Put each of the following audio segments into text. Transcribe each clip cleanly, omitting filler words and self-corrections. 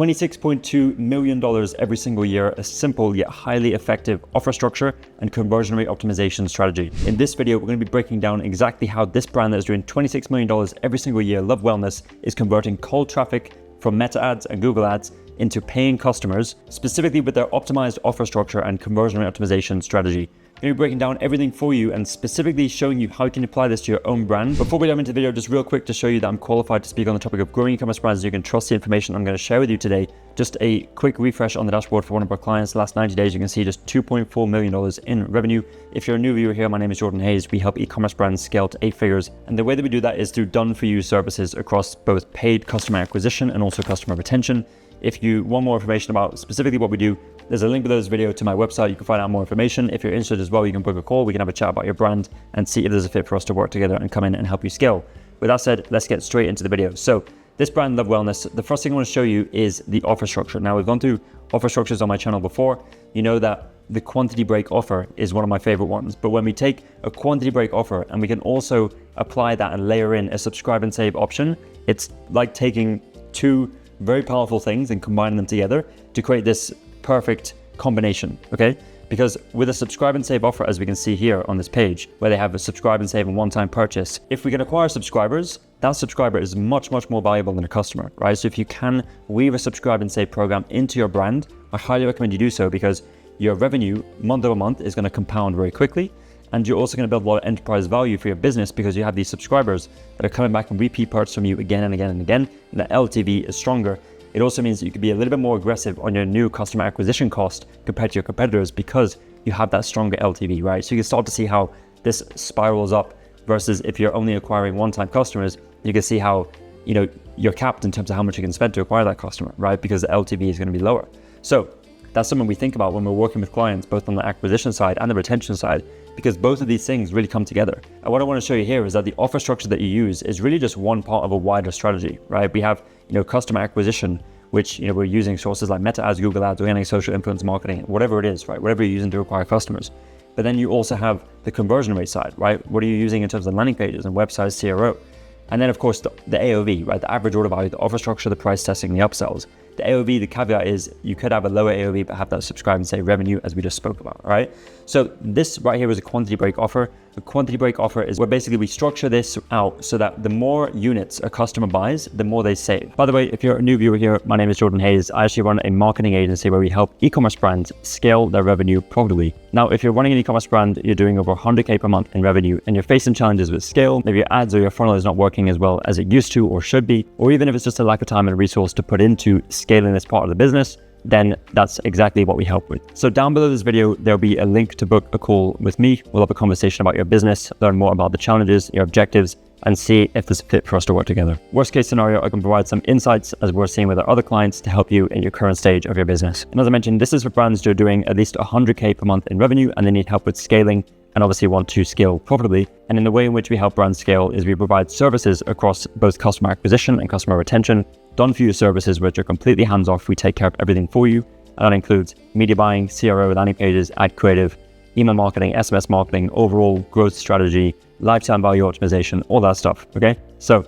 $26.2 million every single year, a simple yet highly effective offer structure and conversion rate optimization strategy. In this video, we're going to be breaking down exactly how this brand that is doing $26 million every single year, Love Wellness, is converting cold traffic from Meta ads and Google ads into paying customers, specifically with their optimized offer structure and conversion rate optimization strategy. I'm going to be breaking down everything for you and specifically showing you how you can apply this to your own brand. Before we dive into the video, just real quick to show you that I'm qualified to speak on the topic of growing e-commerce brands. You can trust the information I'm going to share with you today. Just a quick refresh on the dashboard for one of our clients. The last 90 days, you can see just $2.4 million in revenue. If you're a new viewer here, my name is Jordan Hayes. We help e-commerce brands scale to 8 figures. And the way that we do that is through done-for-you services across both paid customer acquisition and also customer retention. If you want more information about specifically what we do, there's a link below this video to my website. You can find out more information. If you're interested as well, you can book a call. We can have a chat about your brand and see if there's a fit for us to work together and come in and help you scale. With that said, let's get straight into the video. So this brand, Love Wellness, the first thing I want to show you is the offer structure. Now, we've gone through offer structures on my channel before. You know that the quantity break offer is one of my favorite ones. But when we take a quantity break offer and we can also apply that and layer in a subscribe and save option, it's like taking two very powerful things and combining them together to create this perfect combination, okay? Because with a subscribe and save offer, as we can see here on this page, where they have a subscribe and save and one-time purchase, if we can acquire subscribers, that subscriber is much, much more valuable than a customer, right? So if you can weave a subscribe and save program into your brand, I highly recommend you do so because your revenue month over month is going to compound very quickly. And you're also going to build a lot of enterprise value for your business because you have these subscribers that are coming back and repeat purchase from you again and again and again. And the LTV is stronger. It also means that you can be a little bit more aggressive on your new customer acquisition cost compared to your competitors because you have that stronger LTV, right? So you can start to see how this spirals up versus if you're only acquiring one-time customers, you can see how, you know, you're capped in terms of how much you can spend to acquire that customer, right? Because the LTV is going to be lower. So that's something we think about when we're working with clients, both on the acquisition side and the retention side, because both of these things really come together. And what I want to show you here is that the offer structure that you use is really just one part of a wider strategy, right? We have, customer acquisition, which, we're using sources like Meta ads, Google ads, organic social influence marketing, whatever it is, right? Whatever you're using to acquire customers. But then you also have the conversion rate side, right? What are you using in terms of landing pages and websites, CRO? And then of course the AOV, right? The average order value, the offer structure, the price testing, the upsells. The AOV, the caveat is you could have a lower AOV but have that subscribe and save revenue as we just spoke about, right? So this right here is a quantity break offer. A quantity break offer is where basically we structure this out so that the more units a customer buys, the more they save. By the way, if you're a new viewer here, my name is Jordan Hayes. I actually run a marketing agency where we help e-commerce brands scale their revenue profitably. Now, if you're running an e-commerce brand, you're doing over 100K per month in revenue and you're facing challenges with scale, maybe your ads or your funnel is not working as well as it used to or should be, or even if it's just a lack of time and resource to put into scaling this part of the business, then that's exactly what we help with. So down below this video, there'll be a link to book a call with me. We'll have a conversation about your business, learn more about the challenges, your objectives, and see if there's a fit for us to work together. Worst case scenario, I can provide some insights as we're seeing with our other clients to help you in your current stage of your business. And as I mentioned, this is for brands who are doing at least 100K per month in revenue and they need help with scaling and obviously want to scale profitably. And in the way in which we help brands scale is we provide services across both customer acquisition and customer retention, done-for-you services which are completely hands-off. We take care of everything for you. And that includes media buying, CRO, landing pages, ad creative, email marketing, SMS marketing, overall growth strategy, lifetime value optimization, all that stuff, okay? So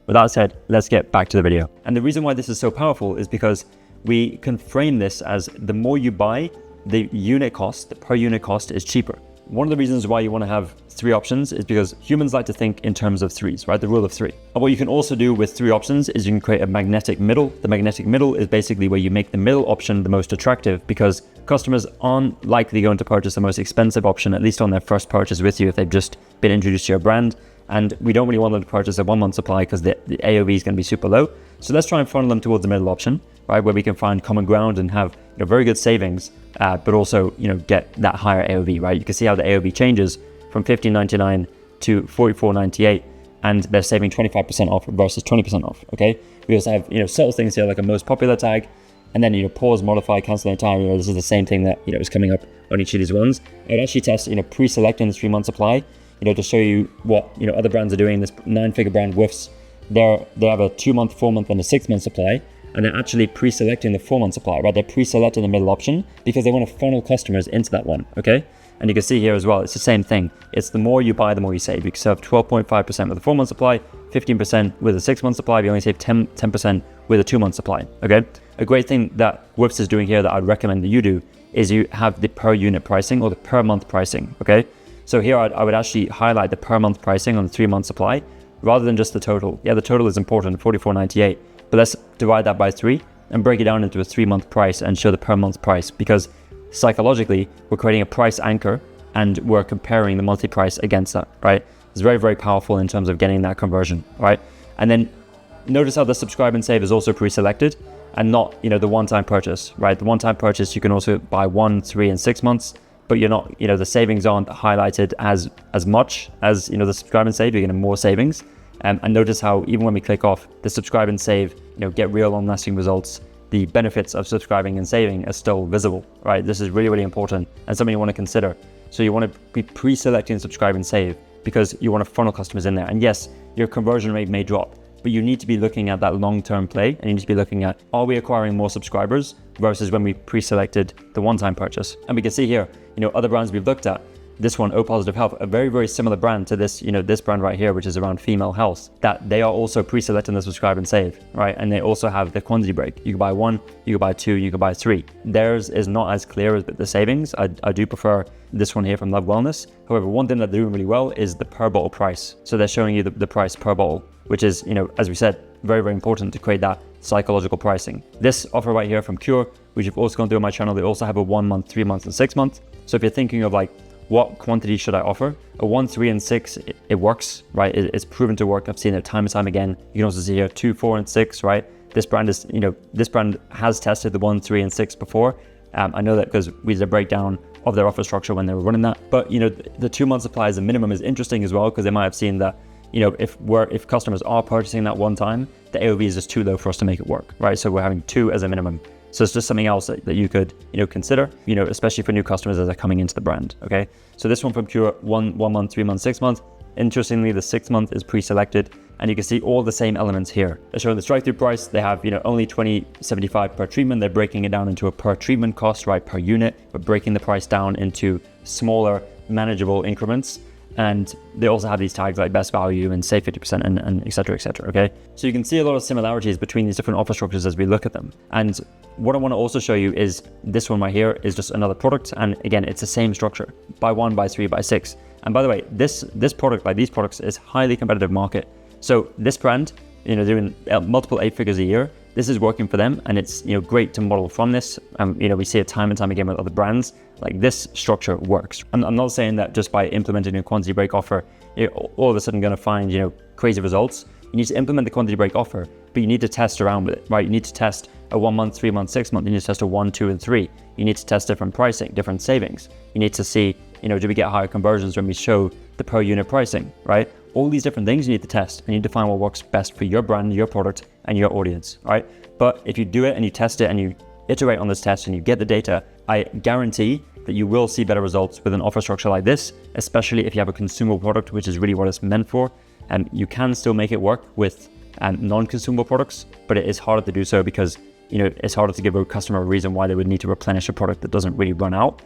with that said, let's get back to the video. And the reason why this is so powerful is because we can frame this as the more you buy, the unit cost, the per unit cost is cheaper. One of the reasons why you want to have 3 options is because humans like to think in terms of threes, right? The rule of 3. And what you can also do with 3 options is you can create a magnetic middle. The magnetic middle is basically where you make the middle option the most attractive because customers aren't likely going to purchase the most expensive option, at least on their first purchase with you if they've just been introduced to your brand. And we don't really want them to purchase a 1-month supply because the AOV is going to be super low. So let's try and funnel them towards the middle option, right? Where we can find common ground and have very good savings, but also get that higher AOV, right? You can see how the AOV changes from $15.99 to $44.98, and they're saving 25% off versus 20% off. Okay. We also have subtle things here like a most popular tag, and then pause, modify, cancel entirely. This is the same thing that is coming up on each of these ones. I'd actually test pre-selecting the 3-month supply, to show you what other brands are doing. This 9-figure brand Whiffs, they have a 2-month, 4-month, and a 6-month supply. And they're actually pre-selecting the 4-month supply, right? They're pre-selecting the middle option because they want to funnel customers into that one, okay? And you can see here as well, it's the same thing. It's the more you buy, the more you save. You can save 12.5% with the 4-month supply, 15% with a 6-month supply, but you only save 10% with a 2-month supply, okay? A great thing that Whips is doing here that I'd recommend that you do is you have the per unit pricing or the per month pricing, okay? So here I would actually highlight the per month pricing on the 3-month supply rather than just the total. Yeah, the total is important, $44.98, but let's divide that by 3 and break it down into a 3-month price and show the per month price, because psychologically, we're creating a price anchor and we're comparing the monthly price against that, right? It's very, very powerful in terms of getting that conversion, right? And then notice how the subscribe and save is also pre-selected and not, the one-time purchase, right? The one-time purchase, you can also buy 1, 3, and 6 months, but you're not, the savings aren't highlighted as much as, the subscribe and save. You're getting more savings. And notice how even when we click off the subscribe and save, get real long-lasting results, the benefits of subscribing and saving are still visible, right? This is really, really important and something you want to consider. So you want to be pre-selecting subscribe and save because you want to funnel customers in there. And yes, your conversion rate may drop, but you need to be looking at that long-term play, and you need to be looking at, are we acquiring more subscribers versus when we pre-selected the one-time purchase? And we can see here, other brands we've looked at, this one, O Positive Health, a very, very similar brand to this, this brand right here, which is around female health, that they are also pre-selecting the subscribe and save, right? And they also have the quantity break. You can buy 1, you can buy 2, you can buy 3. Theirs is not as clear as the savings. I do prefer this one here from Love Wellness. However, one thing that they're doing really well is the per bottle price. So they're showing you the price per bottle, which is, as we said, very, very important to create that psychological pricing. This offer right here from Cure, which you've also gone through on my channel, they also have a 1 month, 3 months, and 6 months. So if you're thinking of like, what quantity should I offer? A 1, 3, and 6, it works, right? It's proven to work. I've seen it time and time again. You can also see here 2, 4, and 6, right? This brand is, this brand has tested the 1, 3, and 6 before. I know that because we did a breakdown of their offer structure when they were running that. But the 2-month supply as a minimum is interesting as well, because they might have seen that if customers are purchasing that one time, the AOV is just too low for us to make it work, right? So we're having 2 as a minimum. So it's just something else that you could, consider, especially for new customers as they're coming into the brand, okay? So this one from Cure, 1 month, 3 months, 6 months. Interestingly, the 6 month is pre-selected, and you can see all the same elements here. They're showing the strike-through price. They have, only $20.75 per treatment. They're breaking it down into a per treatment cost, right, per unit, but breaking the price down into smaller, manageable increments. And they also have these tags like best value and save 50% and et cetera, okay? So you can see a lot of similarities between these different offer structures as we look at them. And what I want to also show you is this one right here is just another product. And again, it's the same structure, buy 1, buy 3, buy 6. And by the way, this product, like these products, is highly competitive market. So this brand, doing multiple 8 figures a year, this is working for them, and it's great to model from this. We see it time and time again with other brands. Like this structure works. I'm not saying that just by implementing a quantity break offer, you're all of a sudden going to find crazy results. You need to implement the quantity break offer, but you need to test around with it, right? You need to test a 1 month, 3 month, 6 month. You need to test a 1, 2, and 3. You need to test different pricing, different savings. You need to see, do we get higher conversions when we show the per unit pricing, right? All these different things you need to test, and you need to find what works best for your brand, your product, and your audience, right? But if you do it and you test it and you iterate on this test and you get the data, I guarantee that you will see better results with an offer structure like this, especially if you have a consumable product, which is really what it's meant for. And you can still make it work with non-consumable products, but it is harder to do so because it's harder to give a customer a reason why they would need to replenish a product that doesn't really run out.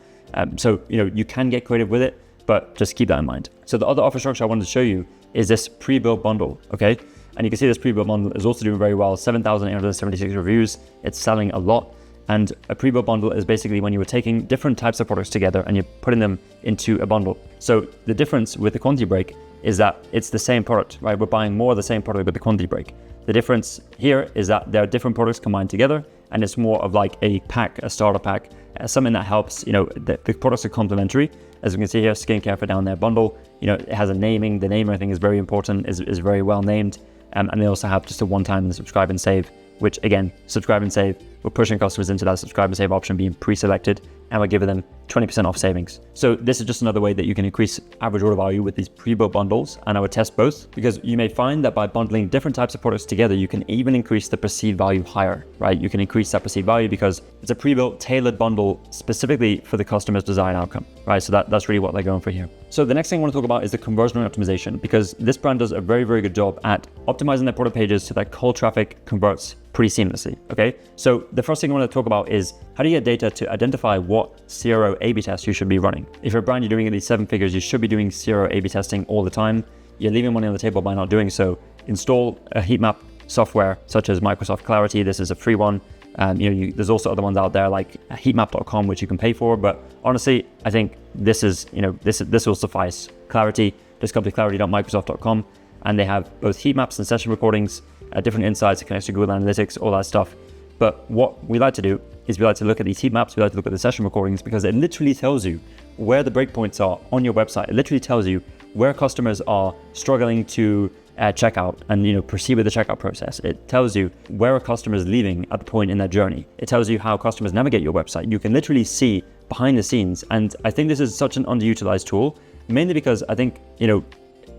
So you can get creative with it, but just keep that in mind. So the other offer structure I wanted to show you is this pre-built bundle, okay? And you can see this pre-built bundle is also doing very well, 7,876 reviews. It's selling a lot. And a pre-built bundle is basically when you were taking different types of products together and you're putting them into a bundle. So the difference with the quantity break is that it's the same product, right? We're buying more of the same product with the quantity break. The difference here is that there are different products combined together, and it's more of like a pack, a starter pack, something that helps, the products are complementary. As we can see here, skincare for down there bundle, it has a naming. The name, I think, is very important, is very well named. And they also have just a one-time subscribe and save, which again, subscribe and save, we're pushing customers into that subscribe and save option being pre-selected, and we're giving them 20% off savings. So this is just another way that you can increase average order value with these pre-built bundles. And I would test both, because you may find that by bundling different types of products together, you can even increase the perceived value higher, right? You can increase that perceived value because it's a pre-built tailored bundle specifically for the customer's desired outcome, right? So that's really what they're going for here. So the next thing I want to talk about is the conversion rate optimization, because this brand does a very, very good job at optimizing their product pages so that cold traffic converts pretty seamlessly, okay? So the first thing I want to talk about is how do you get data to identify what CRO A/B test you should be running? If you're a brand, you're doing at least 7 figures, you should be doing CRO A/B testing all the time. You're leaving money on the table by not doing so. install a heat map software such as Microsoft Clarity. This is a free one. There's also other ones out there like heatmap.com, which you can pay for. But honestly, I think this will suffice. Clarity, just come to clarity.microsoft.com, and they have both heat maps and session recordings, different insights, it connects to Google Analytics, all that stuff. But what we like to do is we like to look at these heat maps, we like to look at the session recordings, because it literally tells you where the breakpoints are on your website. It literally tells you where customers are struggling to check out and proceed with the checkout process. It tells you where a customer is leaving at the point in their journey. It tells you how customers navigate your website. You can literally see behind the scenes. And I think this is such an underutilized tool, mainly because I think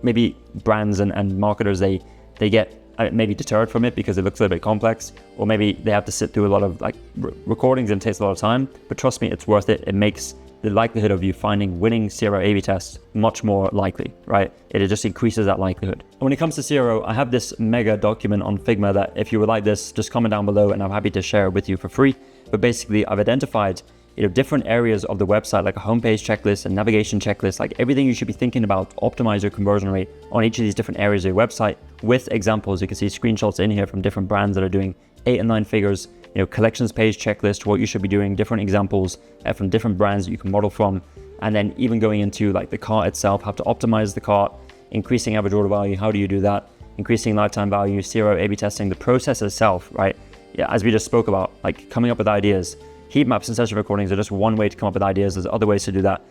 maybe brands and marketers they get maybe deterred from it because it looks a little bit complex, or maybe they have to sit through a lot of recordings and it takes a lot of time. But trust me, it's worth it. It makes the likelihood of you finding winning CRO A/B tests much more likely, right? It just increases that likelihood. And when it comes to CRO, I have this mega document on Figma that if you would like this, just comment down below and I'm happy to share it with you for free. But basically, I've identified different areas of the website, like a homepage checklist, a navigation checklist, like everything you should be thinking about to optimize your conversion rate on each of these different areas of your website, with examples. You can see screenshots in here from different brands that are doing 8 and 9 figures, collections page checklist, what you should be doing, different examples from different brands that you can model from, and then even going into like the cart itself, how to optimize the cart, increasing average order value, how do you do that, increasing lifetime value, CRO A/B testing, the process itself, right? Yeah, as we just spoke about, like coming up with ideas. Heat maps and session recordings are just one way to come up with ideas. There's other ways to do that.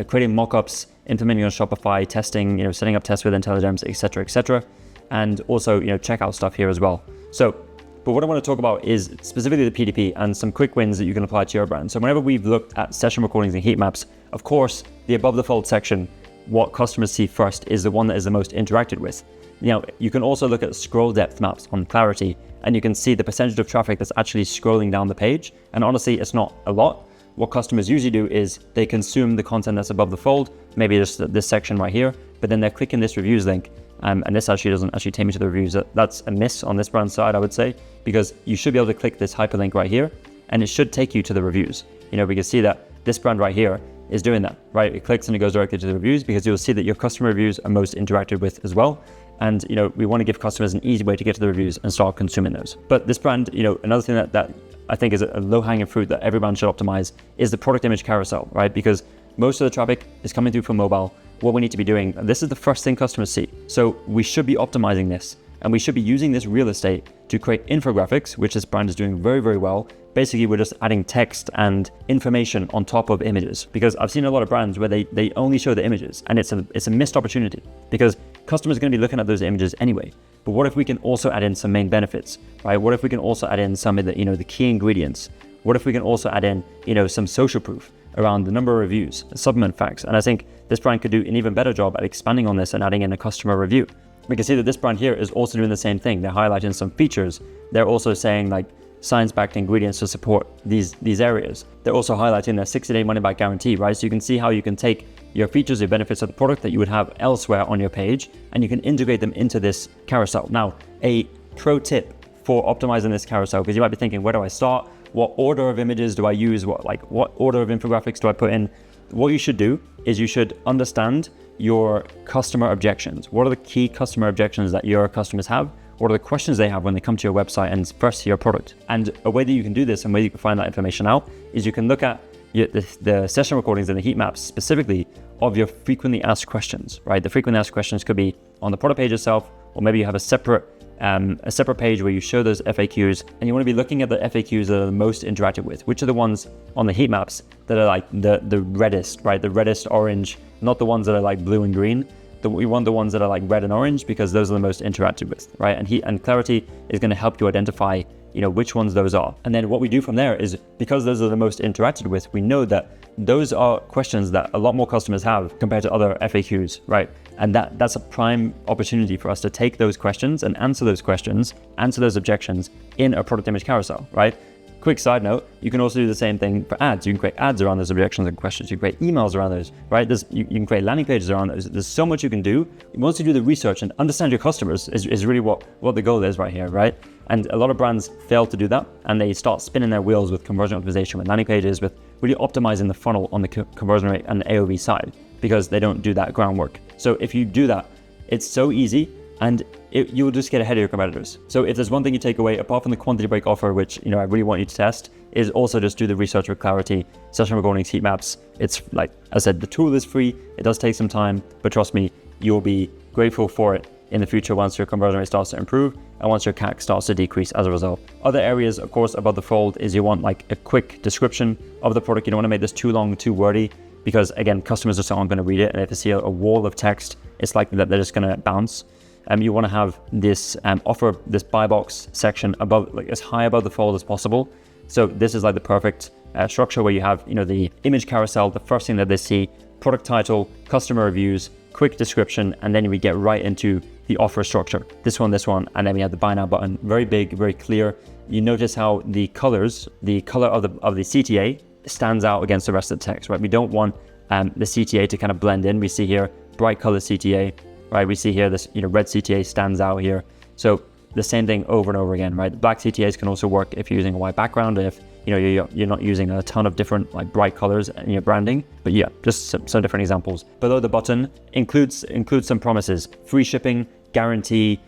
Creating mockups, implementing on Shopify, testing, setting up tests with IntelliGems, etc. And also, checkout stuff here as well. But what I want to talk about is specifically the PDP and some quick wins that you can apply to your brand. So whenever we've looked at session recordings and heat maps, of course, the above the fold section, what customers see first, is the one that is the most interacted with. You can also look at scroll depth maps on Clarity, and you can see the percentage of traffic that's actually scrolling down the page. And honestly, it's not a lot. What customers usually do is they consume the content that's above the fold, maybe just this section right here, but then they're clicking this reviews link. And this actually doesn't actually take me to the reviews. That's a miss on this brand side, I would say, because you should be able to click this hyperlink right here, and it should take you to the reviews. We can see that this brand right here is doing that, right? It clicks and it goes directly to the reviews, because you'll see that your customer reviews are most interacted with as well. And we want to give customers an easy way to get to the reviews and start consuming those. But this brand, another thing that I think is a low-hanging fruit that every brand should optimize is the product image carousel, right? Because most of the traffic is coming through from mobile. What we need to be doing, this is the first thing customers see. So we should be optimizing this, and we should be using this real estate to create infographics, which this brand is doing very, very well. Basically, we're just adding text and information on top of images, because I've seen a lot of brands where they only show the images, and it's a missed opportunity, because customers are going to be looking at those images anyway. But what if we can also add in some main benefits, right? What if we can also add in some of the the key ingredients? What if we can also add in some social proof around the number of reviews, supplement facts? And I think this brand could do an even better job at expanding on this and adding in a customer review. We can see that this brand here is also doing the same thing. They're highlighting some features. They're also saying like science-backed ingredients to support these areas. They're also highlighting their 60-day money-back guarantee, right? So you can see how you can take your features, your benefits of the product that you would have elsewhere on your page, and you can integrate them into this carousel. Now, a pro tip for optimizing this carousel, because you might be thinking, where do I start? What order of images do I use? What order of infographics do I put in? What you should do is you should understand your customer objections. What are the key customer objections that your customers have? What are the questions they have when they come to your website and first see your product? And a way that you can do this and a way you can find that information out is you can look at the session recordings and the heat maps specifically of your frequently asked questions, right? The frequently asked questions could be on the product page itself, or maybe you have a separate page where you show those FAQs, and you want to be looking at the FAQs that are the most interacted with. Which are the ones on the heat maps that are like the reddest, right? The reddest orange, not the ones that are like blue and green. We want the ones that are like red and orange, because those are the most interacted with, right? And Clarity is going to help you identify which ones those are. And then what we do from there is, because those are the most interacted with, we know that those are questions that a lot more customers have compared to other FAQs, right? And that's a prime opportunity for us to take those questions and answer those questions, answer those objections in a product image carousel, right? Quick side note, you can also do the same thing for ads. You can create ads around those objections and questions. You can create emails around those, right? You can create landing pages around those. There's so much you can do. Once you do the research and understand your customers is really what the goal is right here, right? And a lot of brands fail to do that, and they start spinning their wheels with conversion optimization, with landing pages, with really optimizing the funnel on the conversion rate and the AOV side, because they don't do that groundwork. So if you do that, it's so easy, and you will just get ahead of your competitors. So if there's one thing you take away, apart from the quantity break offer, which I really want you to test, is also just do the research with clarity, session recordings, heat maps. It's like I said, the tool is free. It does take some time, but trust me, you'll be grateful for it in the future once your conversion rate starts to improve and once your CAC starts to decrease as a result. Other areas, of course, above the fold is you want like a quick description of the product. You don't want to make this too long, too wordy, because again, customers just aren't going to read it. And if they see a wall of text, it's likely that they're just going to bounce. You want to have this offer, this buy box section above, like as high above the fold as possible. So this is like the perfect structure where you have, the image carousel, the first thing that they see, product title, customer reviews, quick description, and then we get right into the offer structure. This one, and then we have the buy now button. Very big, very clear. You notice how the color of the CTA stands out against the rest of the text, right? We don't want the CTA to kind of blend in. We see here bright color CTA, right? We see here this red CTA stands out here. So the same thing over and over again, right? The black CTAs can also work if you're using a white background, and if you're not using a ton of different like bright colors in your branding. But yeah, just some different examples. Below the button includes some promises: free shipping, guarantee,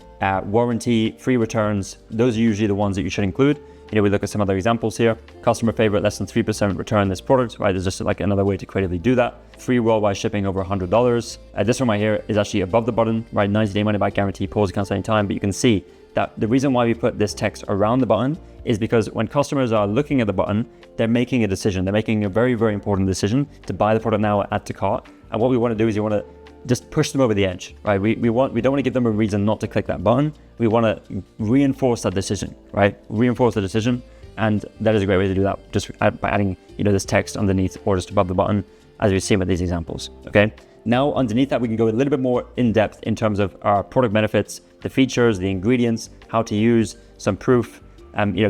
warranty, free returns. Those are usually the ones that you should include. We look at some other examples here. Customer favorite, less than 3% return this product, right? There's just like another way to creatively do that. Free worldwide shipping over $100. This one right here is actually above the button, right? 90-day money back guarantee, pause accounts anytime. But you can see that the reason why we put this text around the button is because when customers are looking at the button, they're making a decision. They're making a very, very important decision to buy the product now, add to cart. And what we want to do is you want to just push them over the edge, right? We don't want to give them a reason not to click that button. We want to reinforce that decision, right? Reinforce the decision. And that is a great way to do that, just by adding, this text underneath or just above the button, as we've seen with these examples, okay? Now, underneath that, we can go a little bit more in depth in terms of our product benefits, the features, the ingredients, how to use, some proof,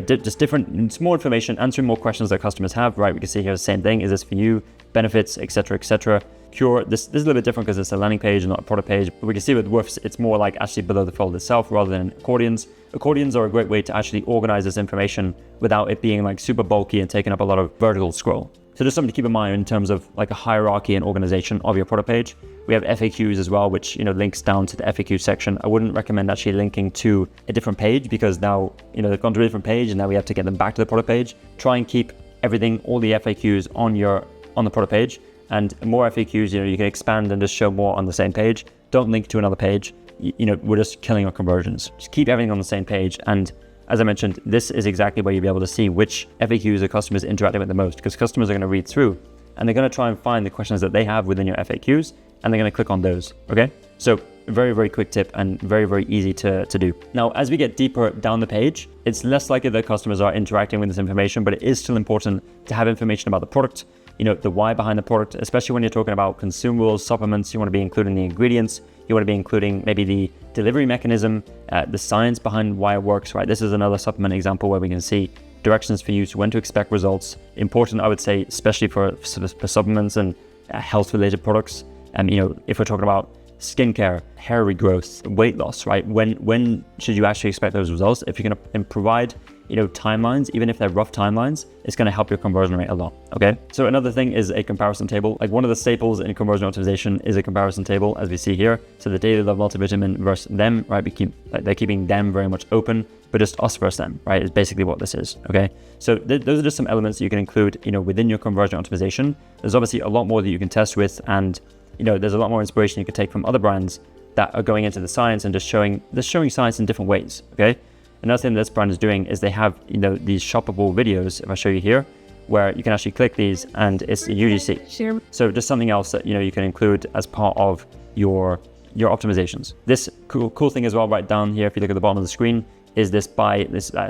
just different, small information, answering more questions that customers have, right? We can see here the same thing. Is this for you? Benefits, etc., etc. Cure, this is a little bit different because it's a landing page and not a product page. But we can see with WOOFs, it's more like actually below the fold itself rather than accordions. Accordions are a great way to actually organize this information without it being like super bulky and taking up a lot of vertical scroll. So just something to keep in mind in terms of like a hierarchy and organization of your product page. We have FAQs as well, which links down to the FAQ section. I wouldn't recommend actually linking to a different page because now they've gone to a different page and now we have to get them back to the product page. Try and keep everything, all the FAQs on the product page, and more FAQs, you can expand and just show more on the same page. Don't link to another page. We're just killing our conversions. Just keep everything on the same page. And as I mentioned, this is exactly where you'll be able to see which FAQs the customers interacting with the most, because customers are going to read through and they're going to try and find the questions that they have within your FAQs, and they're going to click on those, okay? So very, very quick tip and very, very easy to do. Now, as we get deeper down the page, it's less likely that customers are interacting with this information, but it is still important to have information about the product, the why behind the product, especially when you're talking about consumables, supplements. You want to be including the ingredients. You want to be including maybe the delivery mechanism, the science behind why it works, right? This is another supplement example where we can see directions for you to when to expect results. Important, I would say, especially for supplements and health-related products. And if we're talking about skincare, hair regrowth, weight loss, right? When should you actually expect those results? If you're going to provide timelines, even if they're rough timelines, it's going to help your conversion rate a lot, okay? So another thing is a comparison table. Like one of the staples in conversion optimization is a comparison table, as we see here. So the Daily Love multivitamin versus them, right? They're keeping them very much open, but just us versus them, right? Is basically what this is, okay? So those are just some elements you can include, within your conversion optimization. There's obviously a lot more that you can test with, and there's a lot more inspiration you can take from other brands that are going into the science and just showing science in different ways, okay? Another thing this brand is doing is they have, these shoppable videos, if I show you here, where you can actually click these and it's a UGC. Sure. So just something else that, you can include as part of your optimizations. This cool thing as well, right down here, if you look at the bottom of the screen, is this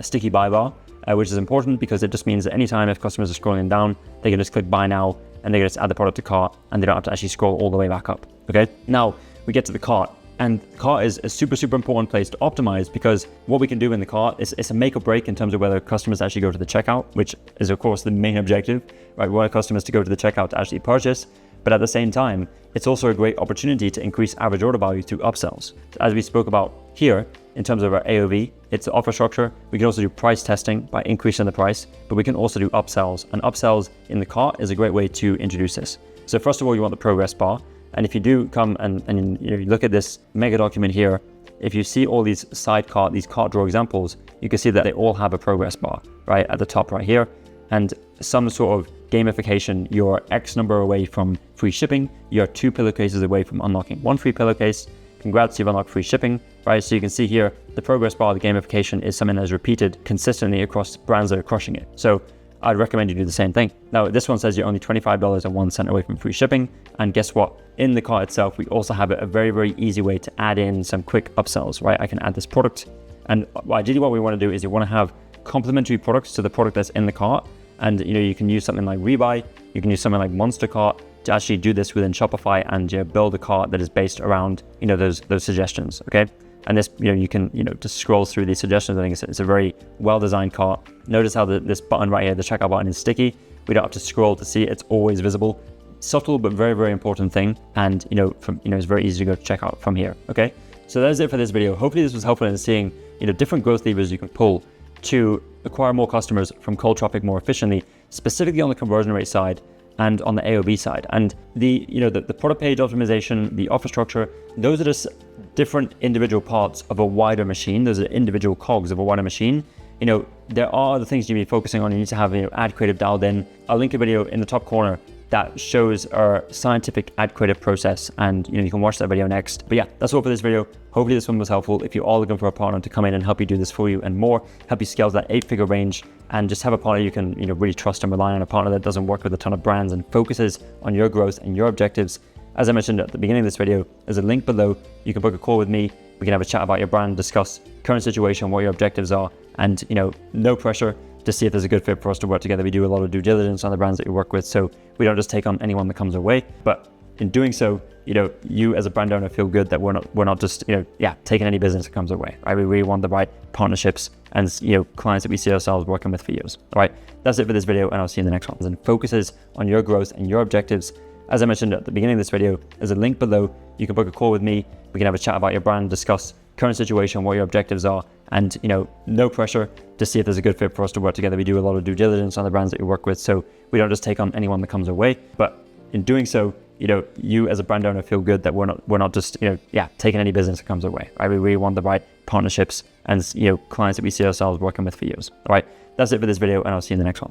sticky buy bar, which is important because it just means that anytime if customers are scrolling down, they can just click buy now and they can just add the product to cart and they don't have to actually scroll all the way back up, okay? Now we get to the cart. And the cart is a super, super important place to optimize, because what we can do in the cart is it's a make or break in terms of whether customers actually go to the checkout, which is of course the main objective, right? We want customers to go to the checkout to actually purchase, but at the same time, it's also a great opportunity to increase average order value through upsells. So as we spoke about here, in terms of our AOV, it's the offer structure. We can also do price testing by increasing the price, but we can also do upsells, and upsells in the cart is a great way to introduce this. So first of all, you want the progress bar. And if you do come and you look at this mega document here, if you see all these these cart drawer examples, you can see that they all have a progress bar right at the top right here, and some sort of gamification. You're X number away from free shipping. You're 2 pillowcases away from unlocking 1 free pillowcase. Congrats, you've unlocked free shipping, right? So you can see here, the progress bar, the gamification is something that is repeated consistently across brands that are crushing it. So I'd recommend you do the same thing. Now, this one says you're only $25.01 away from free shipping. And guess what? In the cart itself, we also have a very, very easy way to add in some quick upsells, right? I can add this product. And ideally what we want to do is you want to have complementary products to the product that's in the cart. And you can use something like Rebuy, you can use something like Monster Cart to actually do this within Shopify and build a cart that is based around those suggestions, okay? And this, you can just scroll through these suggestions. I think it's a very well-designed cart. Notice how this button right here, the checkout button, is sticky. We don't have to scroll to see it. It's always visible. Subtle but very, very important thing. And it's very easy to go to checkout from here, okay? So that's it for this video. Hopefully this was helpful in seeing different growth levers you can pull to acquire more customers from cold traffic more efficiently, specifically on the conversion rate side and on the AOV side. And the product page optimization, the offer structure, those are just different individual parts of a wider machine. Those are individual cogs of a wider machine. There are other things you need to be focusing on. You need to have ad creative dialed in. I'll link a video in the top corner that shows our scientific ad creative process, and you can watch that video next. But yeah, that's all for this video. Hopefully this one was helpful. If you're all looking for a partner to come in and help you do this for you and more, help you scale to that 8-figure range, and just have a partner you can really trust and rely on, a partner that doesn't work with a ton of brands and focuses on your growth and your objectives. As I mentioned at the beginning of this video, there's a link below. You can book a call with me. We can have a chat about your brand, discuss current situation, what your objectives are, and no pressure to see if there's a good fit for us to work together. We do a lot of due diligence on the brands that we work with, so we don't just take on anyone that comes our way. But in doing so, you as a brand owner feel good that we're not just taking any business that comes our way. Right? We really want the right partnerships and clients that we see ourselves working with for years. All right, that's it for this video, and I'll see you in the next one. And focuses on your growth and your objectives. As I mentioned at the beginning of this video, there's a link below. You can book a call with me. We can have a chat about your brand, discuss current situation, what your objectives are, and no pressure to see if there's a good fit for us to work together. We do a lot of due diligence on the brands that we work with, so we don't just take on anyone that comes our way. But in doing so, you as a brand owner feel good that we're not just taking any business that comes our way. Right? We really want the right partnerships and clients that we see ourselves working with for years. All right, that's it for this video, and I'll see you in the next one.